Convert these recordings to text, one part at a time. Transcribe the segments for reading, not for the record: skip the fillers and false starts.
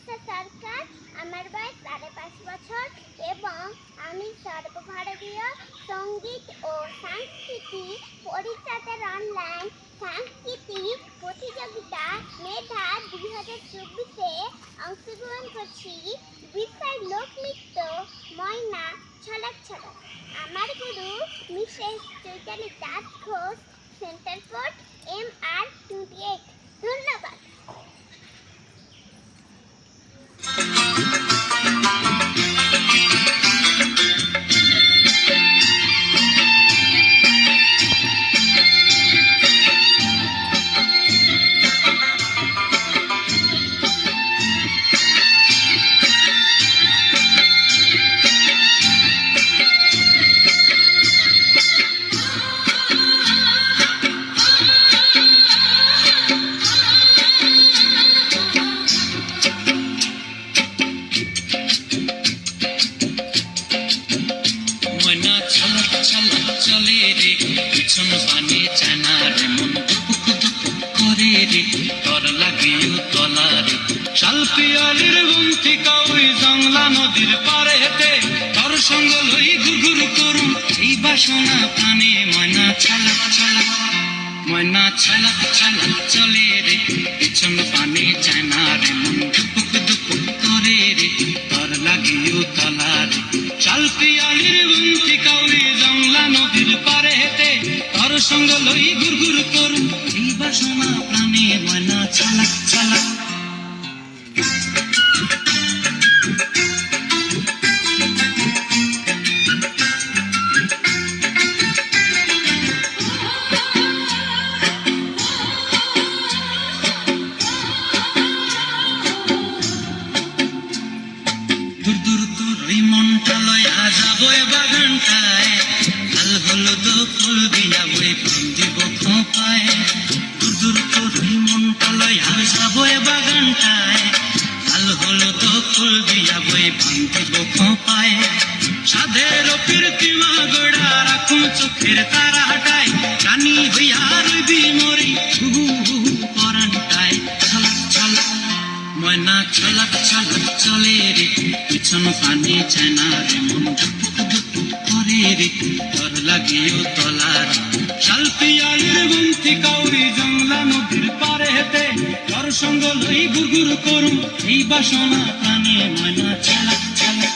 মানসা সরকার। আমার বয়স 5.5 বছর এবং আমি সর্বভারতীয় সঙ্গীত ও সাংস্কৃতিক পরিষদের অনলাইন সাংস্কৃতিক প্রতিযোগিতা মেধা 2024-এ অংশগ্রহণ করছি। বিষয় লোকনৃত্য ময়না ছলাক ছলাক। আমার গুরু Mrs Chaitali Das Ghosh, centre code MR 28। ধন্যবাদ। চলে রে পিছন পানে চানা রে মন দুপুক দুপুক করে রে তর লাগিও তলা রে শাল পিয়ালির গুমতি কাউরি জংলা নদীর পারে হেতে তর সঙ্গ লই গুরগুর করুম এই বাসনা প্রাণে ময়না ছালাক ছালাক ময়না ছালাক ছালাক চলে রে পিছন পানে চানা রে মন দুপুক দুপুক করে রে তর লাগিও তলা রে শাল পিয়ালির গুমতি কাউরি জংলা নদীর পারে হেতে তর সঙ্গ লই গুরগুর করুম এই বাসনা প্রাণে ময়না ছালাক ছালাক। দূর দূর তোর ওই মনটা লয়া যাবো এ বাগানটায়, লাল হলুদ ফুল দিয়া বই প্রেম দিব খোঁপায়। দূর দূর তোর ওই মনটা লয়া যাবো এ বাগানটায়, লাল হলুদ ফুল দিয়া বই প্রেম দিব খোঁপায়। সাধের কীর্তিমা গোড়া রাখুন চোখের তারা হাটায়, রানী হইয়া রইবি মরি হুহু হুহু পরানটায়। ছলাক ছলাক ময়না ছলাক ছলাক চলে রে পিছন পানে চায়না রে মন দুপুক দুপুক করে রে তর লাগিও তলার শাল পিয়ালির গুমতি কাউরি জংলা নদীর পারে হেতে তর সঙ্গ লই গুরগুর করুম এই বাসনা প্রাণে ময়না ছলাক ছলাক।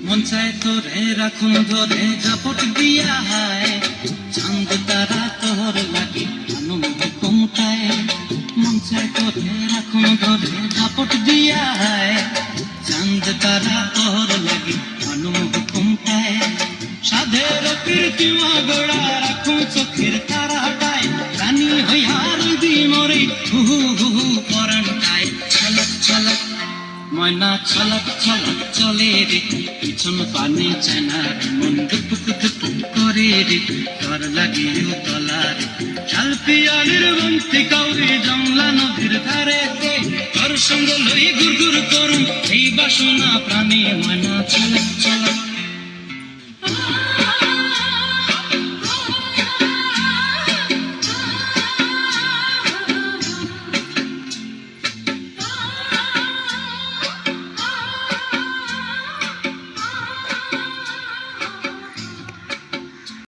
মন চায় তোরে রাখুন ধরে ঝাপট দিয়া হায়, চাঁদ তারা তোর লাগি আনন্দ কমতায়। মন চায় তোরে রাখুন ধরে ঝাপট দিয়া হায়, চাঁদ তারা তোর লাগি আনন্দ কমতায়। সাধের কীর্তিমা গোড়া রাখুন চোখের তারা হাটায়, রানী হইয়া রইবি মরে হুহু হুহু পরানটায়। ছলাক ছলাক ময়না ছলাক ছলাক চলে রে পিছন পানে চায়না রে মন দুপুক দুপুক করে রে তর লাগিও তলা রে শাল পিয়ালির গুমতি কাউরি জংলা নদীর ধারে তর সঙ্গ লই গুরগুর করুম এই বাসনা প্রাণে ময়না ছলাক ছলাক।